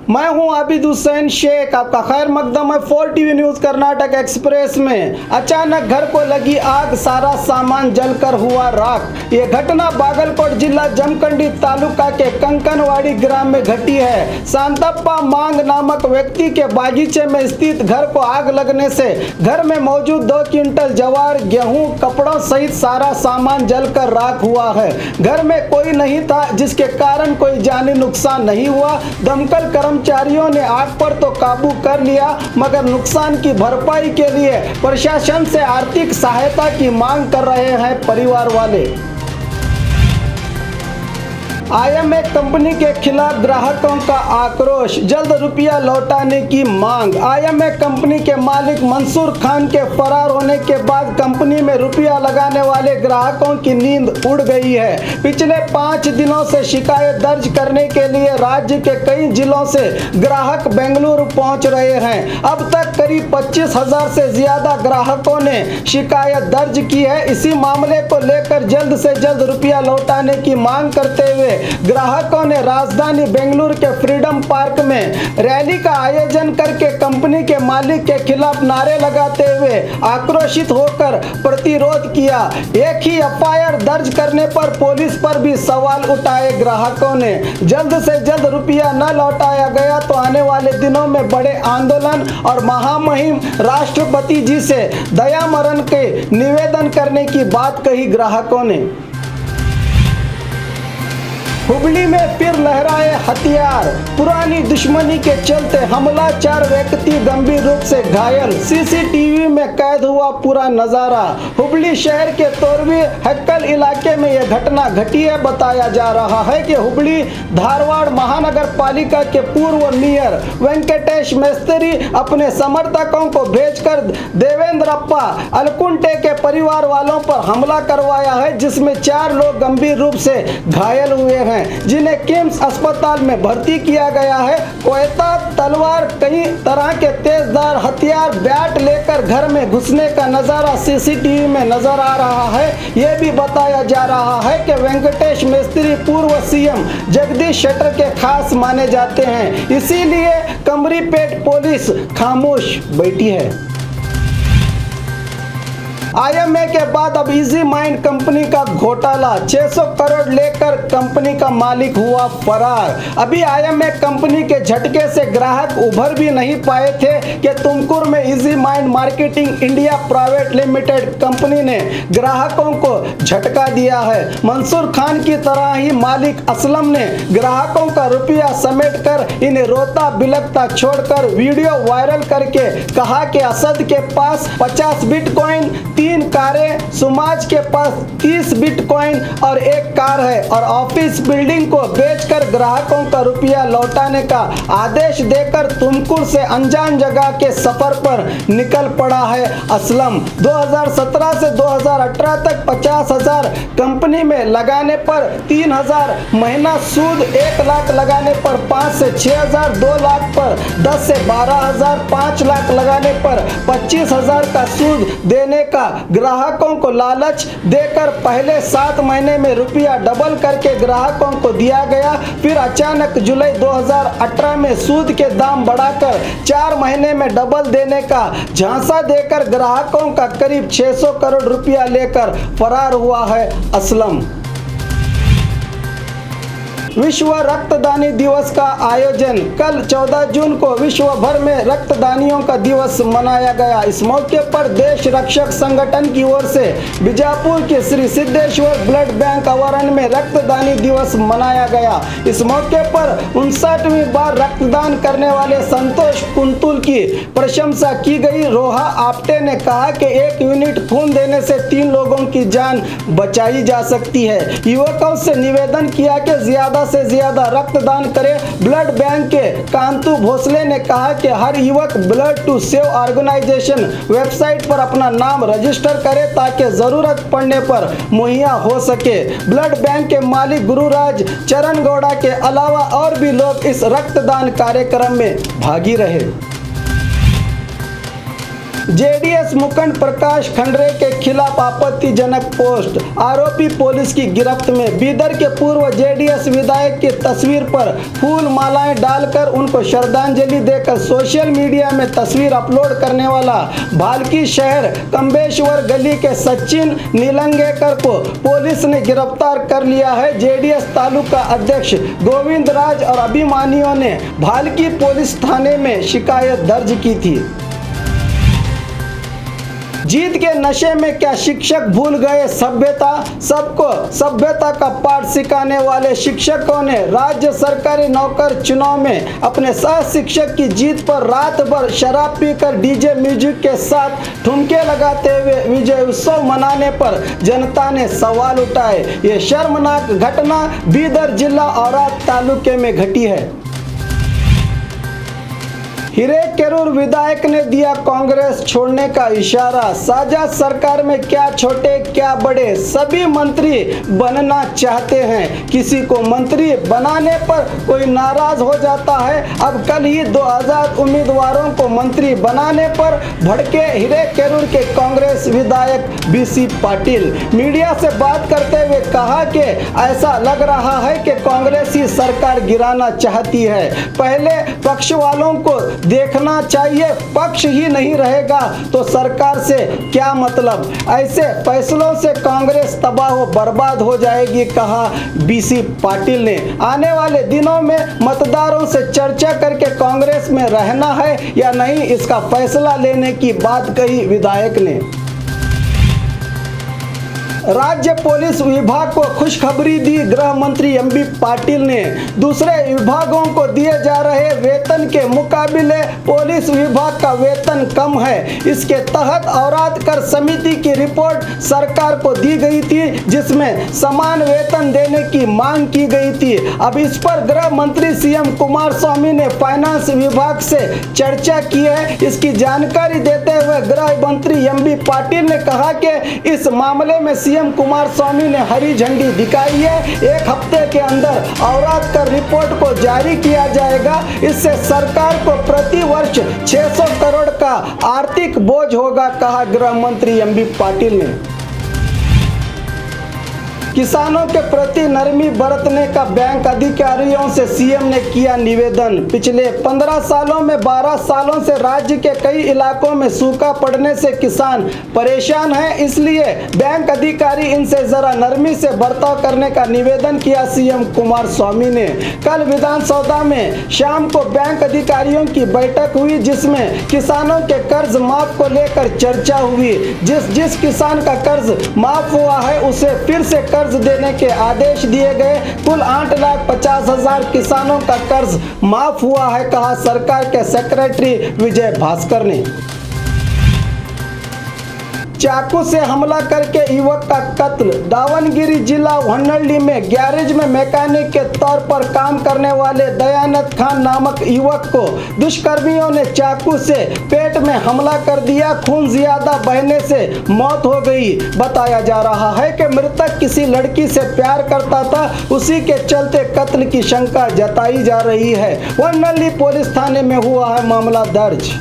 मैं हूं आबिद हुसैन शेख। आपका खैर मकदम है 4 टीवी न्यूज़ कर्नाटक एक्सप्रेस में। अचानक घर को लगी आग, सारा सामान जलकर हुआ राख। ये घटना बागलकोट जिला जमखंडी तालुका के कंकनवाड़ी ग्राम में घटी है। शांतप्पा मांग नामक व्यक्ति के बागीचे में स्थित घर को आग लगने से घर में मौजूद 2 क्विंटल ज्वार, गेहूं, कपड़ों सहित सारा सामान जलकर राख हुआ है। घर में कोई नहीं था, जिसके कारण कोई जानी नुकसान नहीं हुआ। दमकल कर्मचारियों ने आग पर तो काबू कर लिया, मगर नुकसान की भरपाई के लिए प्रशासन से आर्थिक सहायता की मांग कर रहे हैं परिवार वाले। IMA कंपनी के खिलाफ ग्राहकों का आक्रोश, जल्द रुपया लौटाने की मांग। IMA कंपनी के मालिक मंसूर खान के फरार होने के बाद कंपनी में रुपया लगाने वाले ग्राहकों की नींद उड़ गई है। पिछले 5 दिनों से शिकायत दर्ज करने के लिए राज्य के कई जिलों से ग्राहक बेंगलुरु पहुंच रहे हैं। अब तक करीब 25,000 से ज्यादा ग्राहकों ने शिकायत दर्ज की है। इसी मामले को लेकर जल्द से जल्द रुपया लौटाने की मांग करते हुए ग्राहकों ने राजधानी बेंगलुरु के फ्रीडम पार्क में रैली का आयोजन करके कंपनी के मालिक के खिलाफ नारे लगाते हुए आक्रोशित होकर प्रतिरोध किया। एक ही FIR दर्ज करने पर पुलिस पर भी सवाल उठाए ग्राहकों ने। जल्द से जल्द रुपया न लौटाया गया तो आने वाले दिनों में बड़े आंदोलन और महामहिम राष्ट्रपति जी से दयामरण के निवेदन करने की बात कही ग्राहकों ने। हुबली में फिर लहराए हथियार, पुरानी दुश्मनी के चलते हमला, 4 व्यक्ति गंभीर रूप से घायल। CCTV में कैद हुआ पूरा नजारा। हुबली शहर के तोरवी हक्कल इलाके में यह घटना घटी है। बताया जा रहा है कि हुबली धारवाड़ महानगर पालिका के पूर्व मेयर वेंकटेश मिस्त्री अपने समर्थकों को भेजकर देवेंद्रप्पा अलकुंटे के परिवार वालों पर हमला करवाया है, जिसमें 4 लोग गंभीर रूप से घायल हुए हैं, जिन्हें किम्स अस्पताल में भर्ती किया गया है। कोयता, तलवार, कई तरह के तेजधार हथियार, बैट लेकर घर में घुसने का नजारा CCTV में नजर आ रहा है। यह भी बताया जा रहा है कि वेंकटेश मिस्त्री पूर्व CM जगदीश शेट्टर के खास माने जाते हैं, इसीलिए कमरीपेट पुलिस खामोश बैठी है। IMA के बाद अब इजी माइंड कंपनी का घोटाला, 600 करोड़ लेकर कंपनी का मालिक हुआ फरार। अभी IMA कंपनी के झटके से ग्राहक उभर भी नहीं पाए थे कि तुमकुर में easy mind marketing India private limited company ने ग्राहकों को झटका दिया है। मंसूर खान की तरह ही मालिक असलम ने ग्राहकों का रुपया समेट कर इन्हें रोता बिलखता छोड़कर वीडियो वायरल करके कहा कि असद के पास 50 बिटकॉइन, 3 कारें, सुमाज के पास 30 बिटकॉइन और 1 कार है, और ऑफिस बिल्डिंग को बेचकर ग्राहकों का रुपया लौटाने का आदेश देकर तुमकुर से अनजान जगह के सफर पर निकल पड़ा है असलम। 2017 से 2018 तक 50,000 कंपनी में लगाने पर 3,000 महीना सूद, 1 लाख लगाने पर 5 से 6,000, 2 लाख पर 10 से 12,000, 5 लाख लगाने पर 25,000 का सूद देने का ग्राहकों को लालच देकर पहले 7 महीने में रुपया डबल करके ग्राहकों को दिया गया। फिर अचानक जुलाई 2018 में सूद के दाम बढ़ाकर 4 महीने में डबल देने का झांसा देकर ग्राहकों का करीब 600 करोड़ रुपया लेकर फरार हुआ है असलम। विश्व रक्तदानी दिवस का आयोजन, कल 14 जून को विश्व भर में रक्तदानियों का दिवस मनाया गया। इस मौके पर देश रक्षक संगठन की ओर से बीजापुर के श्री सिद्धेश्वर ब्लड बैंक आवरण में रक्तदानी दिवस मनाया गया। इस मौके पर 59वीं बार रक्तदान करने वाले संतोष कुंतुल की प्रशंसा की गई। रोहा आप्टे ने कहा कि 1 यूनिट खून देने से 3 लोगों की जान बचाई जा सकती है। युवकों से निवेदन किया कि ज्यादा से ज्यादा रक्तदान करें। ब्लड बैंक के कांतु भोसले ने कहा कि हर युवक blood to save organisation website पर अपना नाम रजिस्टर करे ताकि जरूरत पड़ने पर मुहैया हो सके। ब्लड बैंक के मालिक गुरुराज चरण गौड़ा के अलावा और भी लोग इस रक्तदान कार्यक्रम में भागी रहे। जेडीएस मुखंड प्रकाश खंडरे के खिलाफ आपत्तिजनक पोस्ट, आरोपी पुलिस की गिरफ्त में। बीदर के पूर्व जेडीएस विधायक की तस्वीर पर फूल मालाएं डालकर उनको श्रद्धांजलि देकर सोशल मीडिया में तस्वीर अपलोड करने वाला भालकी शहर कम्बेश्वर गली के सचिन नीलंगेकर को पुलिस ने गिरफ्तार कर लिया है। जेडीएस तालुका अध्यक्ष गोविंद राज और अभिमानियों ने भालकी पुलिस थाने में शिकायत दर्ज की थी। जीत के नशे में क्या शिक्षक भूल गए सभ्यता, सबको सभ्यता का पाठ सिखाने वाले शिक्षकों ने राज्य सरकारी नौकर चुनाव में अपने सह शिक्षक की जीत पर रात भर शराब पीकर डीजे म्यूजिक के साथ ठुमके लगाते हुए विजय उत्सव मनाने पर जनता ने सवाल उठाए। ये शर्मनाक घटना बीदर जिला औराद तालुके में घटी है। हिरेकेरूर विधायक ने दिया कांग्रेस छोड़ने का इशारा, साझा सरकार में क्या छोटे क्या बड़े सभी मंत्री बनना चाहते हैं। किसी को मंत्री बनाने पर कोई नाराज हो जाता है। अब कल ही 2000 उम्मीदवारों को मंत्री बनाने पर भड़के हिरेकेरूर के कांग्रेस विधायक बीसी पाटिल। मीडिया से बात करते हुए कहा कि ऐसा लग रहा है कि कांग्रेस ही सरकार गिराना चाहती है। पहले पक्ष वालों को देखना चाहिए, पक्ष ही नहीं रहेगा तो सरकार से क्या मतलब। ऐसे फैसलों से कांग्रेस तबाह व बर्बाद हो जाएगी, कहा बीसी पाटिल ने। आने वाले दिनों में मतदारों से चर्चा करके कांग्रेस में रहना है या नहीं, इसका फैसला लेने की बात कही विधायक ने। राज्य पुलिस विभाग को खुशखबरी दी गृह मंत्री एमबी पाटिल ने। दूसरे विभागों को दिए जा रहे वेतन के मुकाबले पुलिस विभाग का वेतन कम है। इसके तहत औराद कर समिति की रिपोर्ट सरकार को दी गई थी, जिसमें समान वेतन देने की मांग की गई थी। अब इस पर गृह मंत्री सीएम कुमारस्वामी ने फाइनेंस विभाग से चर्चा की है। इसकी जानकारी देते हुए गृह मंत्री एमबी पाटिल ने कहा कि इस मामले में सीएम कुमारस्वामी ने हरी झंडी दिखाई है। एक हफ्ते के अंदर औराद कर रिपोर्ट को जारी किया जाएगा। इससे सरकार को प्रति वर्ष 600 करोड़ का आर्थिक बोझ होगा, कहा गृह मंत्री एमबी पाटिल ने। किसानों के प्रति नरमी बरतने का बैंक अधिकारियों से सीएम ने किया निवेदन। पिछले 15 सालों में 12 सालों से राज्य के कई इलाकों में सूखा पड़ने से किसान परेशान हैं, इसलिए बैंक अधिकारी इनसे जरा नरमी से बर्ताव करने का निवेदन किया सीएम कुमारस्वामी ने। कल विधानसभा में शाम को बैंक अधिकारियों की बैठक हुई, जिसमें किसानों के कर्ज माफ को लेकर चर्चा हुई। जिस किसान का कर्ज माफ हुआ है उसे फिर से कर्ज देने के आदेश दिए गए। कुल 8,50,000 किसानों का कर्ज माफ हुआ है, कहा सरकार के सेक्रेटरी विजय भास्कर ने। चाकू से हमला करके युवक का कत्ल। दावनगिरी जिला वनहल्ली में गैरेज में मैकेनिक के तौर पर काम करने वाले दयानंद खान नामक युवक को दुष्कर्मियों ने चाकू से पेट में हमला कर दिया। खून ज्यादा बहने से मौत हो गई। बताया जा रहा है कि मृतक किसी लड़की से प्यार करता था, उसी के चलते कत्ल की शंका जताई जा रही है। वनहल्ली पुलिस थाने में हुआ है मामला दर्ज।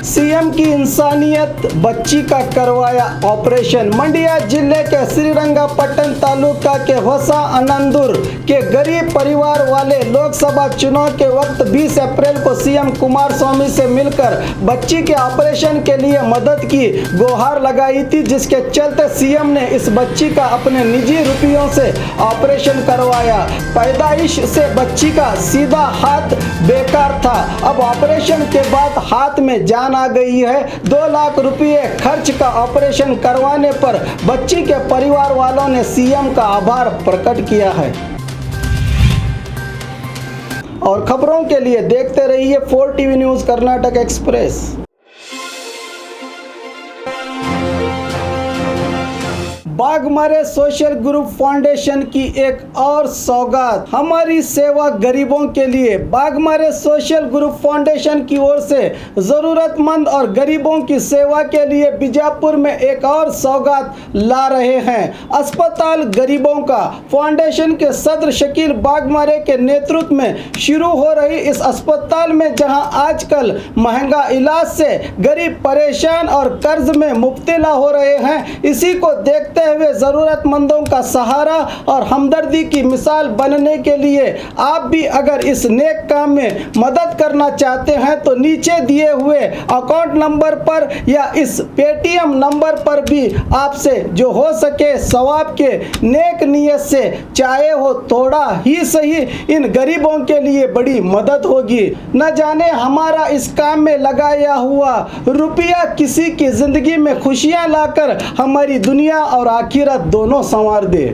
सीएम की इंसानियत, बच्ची का करवाया ऑपरेशन। मंडिया जिले के श्रीरंगपट्टन तालुका के वसा आनंदपुर के गरीब परिवार वाले लोकसभा चुनाव के वक्त 20 अप्रैल को सीएम कुमारस्वामी से मिलकर बच्ची के ऑपरेशन के लिए मदद की गुहार लगाई थी, जिसके चलते सीएम ने इस बच्ची का अपने निजी रुपयों से ऑपरेशन करवाया। पैदाइश से बच्ची का सीधा हाथ बेकार था। अब ऑपरेशन के बाद हाथ में जान आ गई है। 2 लाख रुपए खर्च का ऑपरेशन करवाने पर बच्ची के परिवार वालों ने सीएम का आभार प्रकट किया है। और खबरों के लिए देखते रहिए 4 TV news Karnataka express. Baghmare social group foundation की एक और सौगात, हमारी सेवा गरीबों के लिए। बाघमारे सोशल ग्रुप फाउंडेशन की ओर से जरूरतमंद और गरीबों की सेवा के लिए बीजापुर में एक और सौगात ला रहे हैं। अस्पताल गरीबों का फाउंडेशन के सदर शकील बाघमारे के नेतृत्व में शुरू हो रही इस अस्पताल में जहां आजकल महंगा इलाज से गरीब परेशान और कर्ज में मुब्तला हो रहे हैं, इसी को देखते हुए जरूरतमंदों का सहारा और हमदर्दी की मिसाल बनने के लिए आप भी अगर इस नेक काम में मदद करना चाहते हैं तो नीचे दिए हुए अकाउंट नंबर पर या इस पेटीएम नंबर पर भी आपसे जो हो सके सवाब के नेक नियत से चाहे हो थोड़ा ही सही इन गरीबों के लिए बड़ी मदद होगी। न जाने हमारा इस काम में लगाया हुआ रुपया किसी की जिंदगी में खुशियां लाकर हमारी दुनिया और आखिरत दोनों संवार दे।